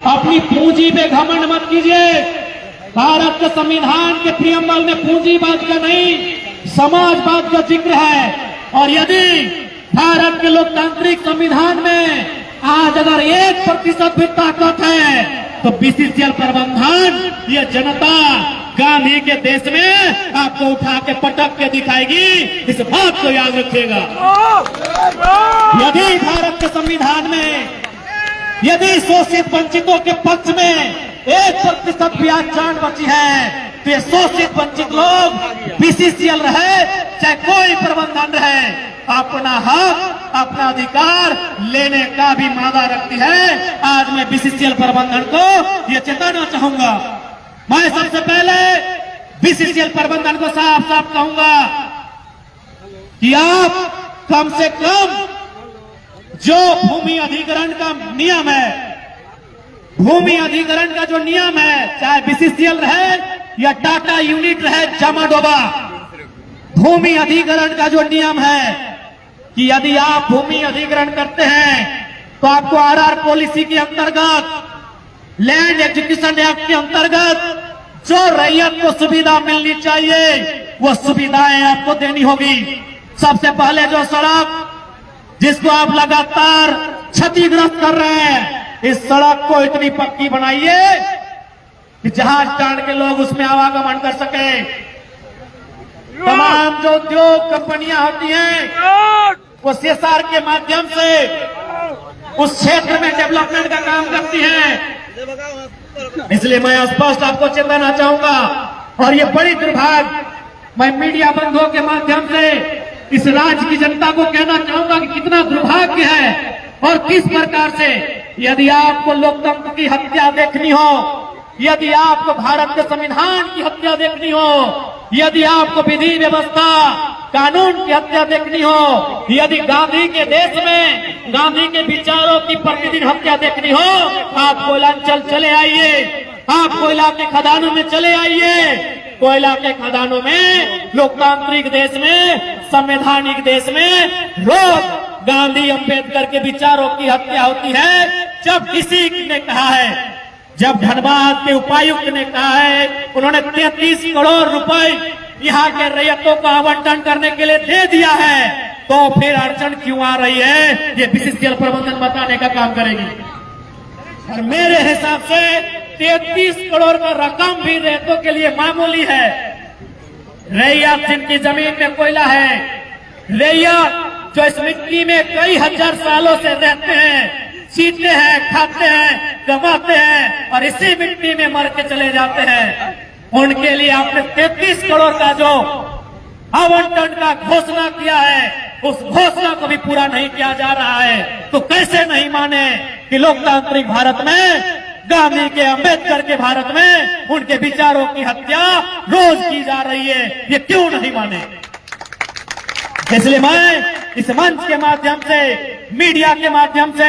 अपनी पूंजी पे घमंड मत कीजिए। भारत के संविधान के प्रियम्बल में पूंजीवाद का नहीं, समाजवाद का जिक्र है। और यदि भारत के लोकतांत्रिक संविधान में आज अगर 1% भी ताकत है तो बीसीसीएल प्रबंधन, ये जनता गांधी के देश में आपको उठा के पटक के दिखाएगी। इस बात को याद रखिएगा। यदि भारत के संविधान में यदि शोषित वंचितों के पक्ष में 1% भी आज जान बची है तो ये शोषित वंचित लोग बीसीसीएल रहे चाहे कोई प्रबंधन रहे, अपना हक अपना अधिकार लेने का भी मादा रखती है। आज मैं बीसीसीएल प्रबंधन को ये चेताना चाहूंगा। मैं सबसे पहले बीसीसीएल प्रबंधन को साफ साफ कहूंगा कि आप कम से कम जो भूमि अधिग्रहण का नियम है, भूमि अधिग्रहण का जो नियम है, चाहे बीसीसीएल रहे या टाटा यूनिट रहे जमाडोबा, भूमि अधिग्रहण का जो नियम है कि यदि आप भूमि अधिग्रहण करते हैं तो आपको आरआर पॉलिसी के अंतर्गत, लैंड एजुकेशन एक्ट के अंतर्गत जो रैयत को सुविधा मिलनी चाहिए वो सुविधाएं आपको देनी होगी। सबसे पहले जो सड़क जिसको आप लगातार क्षतिग्रस्त कर रहे हैं, इस सड़क को इतनी पक्की बनाइए कि जहाज टाण के लोग उसमें आवागमन कर सके। तमाम जो उद्योग कंपनियां होती हैं वो सीएसआर के माध्यम से उस क्षेत्र में डेवलपमेंट का काम करती हैं। इसलिए मैं स्पष्ट आपको चेताना चाहूंगा और ये बड़ी दुर्भाग्य, मैं मीडिया बंधुओं के माध्यम से इस राज्य की जनता को कहना चाहूंगा कि कितना दुर्भाग्य है और किस प्रकार से, यदि आपको लोकतंत्र की हत्या देखनी हो, यदि आपको भारत के संविधान की हत्या देखनी हो, यदि आपको विधि व्यवस्था कानून की हत्या देखनी हो, यदि गांधी के देश में गांधी के विचारों की प्रतिदिन हत्या देखनी हो, आप कोयलांचल चले आइए, आप कोयला के खदानों में चले आइए। कोयला के खदानों में, लोकतांत्रिक देश में, संवैधानिक देश में रोज गांधी अंबेडकर के विचारों की हत्या होती है। जब किसी ने कहा है, जब धनबाद के उपायुक्त ने कहा है, उन्होंने 33 करोड़ रुपए यहाँ के रैयतों को आवंटन करने के लिए दे दिया है, तो फिर अड़चन क्यों आ रही है, ये बीसीसीएल प्रबंधन बताने का काम करेगी। और मेरे हिसाब से 33 करोड़ का रकम भी रैयतों के लिए मामूली है। रैयत जिनकी जमीन में कोयला है, रैयत जो इस मिट्टी में कई हजार सालों से रहते हैं, सीते हैं, खाते हैं, कमाते हैं और इसी मिट्टी में मर के चले जाते हैं, उनके लिए आपने 33 करोड़ का जो आवंटन का घोषणा किया है, उस घोषणा को भी पूरा नहीं किया जा रहा है। तो कैसे नहीं माने कि लोकतांत्रिक भारत में, गांधी के अंबेडकर के भारत में उनके विचारों की हत्या रोज की जा रही है, ये क्यों नहीं माने। इसलिए मैं इस मंच के माध्यम से, मीडिया के माध्यम से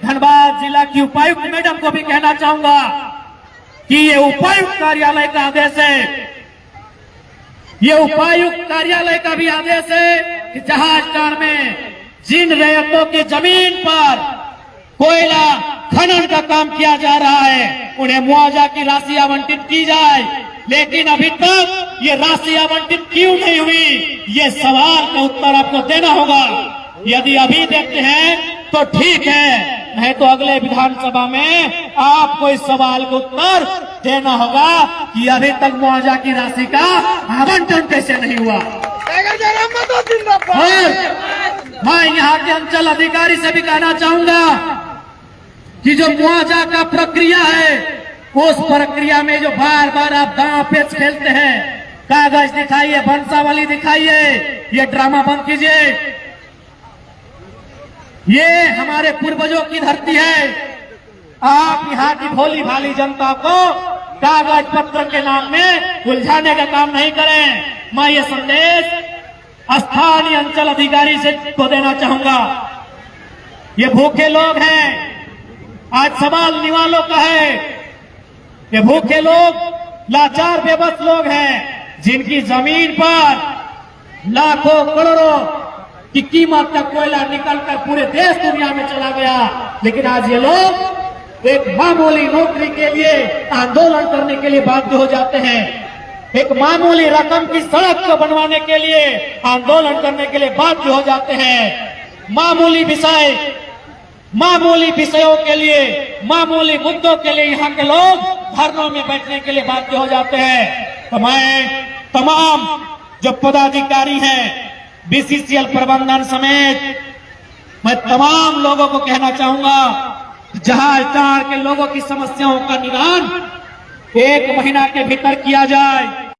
धनबाद जिला की उपायुक्त मैडम को भी कहना चाहूंगा कि ये उपायुक्त कार्यालय का आदेश है, ये उपायुक्त कार्यालय का भी आदेश है कि जहाज टाण में जिन रैयतों की जमीन पर कोयला खनन का काम किया जा रहा है, उन्हें मुआवजा की राशि आवंटित की जाए। लेकिन अभी तक ये राशि आवंटित क्यों नहीं हुई, ये सवाल का उत्तर आपको देना होगा। यदि अभी देते हैं तो ठीक है, नहीं तो अगले विधानसभा में आपको इस सवाल का उत्तर देना होगा कि अभी तक मुआवजा की राशि का आवंटन कैसे नहीं हुआ। और मैं यहाँ के अंचल अधिकारी से भी कहना चाहूंगा कि जो मुआवजा का प्रक्रिया है, उस प्रक्रिया में जो बार बार आप दांव पेच खेलते हैं, कागज दिखाइए, वंशावली दिखाइए, ये ड्रामा बंद कीजिए। ये हमारे पूर्वजों की धरती है। आप यहाँ की भोली भाली जनता को कागज पत्र के नाम में उलझाने का काम नहीं करें। मैं ये संदेश स्थानीय अंचल अधिकारी से को देना चाहूंगा। ये भूखे लोग हैं, आज सवाल निवालों का है। ये भूखे लोग, लाचार बेबस लोग हैं, जिनकी जमीन पर लाखों करोड़ों की कीमत का कोयला निकलकर पूरे देश दुनिया में चला गया, लेकिन आज ये लोग एक मामूली नौकरी के लिए आंदोलन करने के लिए बाध्य हो जाते हैं, एक मामूली रकम की सड़क को बनवाने के लिए आंदोलन करने के लिए बाध्य हो जाते हैं। मामूली विषयों के लिए, मामूली मुद्दों के लिए यहाँ के लोग धरनों में बैठने के लिए बाध्य हो जाते हैं। तो मैं तमाम जो पदाधिकारी हैं, बीसीसीएल प्रबंधन समेत मैं तमाम लोगों को कहना चाहूंगा, जहां के लोगों की समस्याओं का निदान 1 महीना के भीतर किया जाए।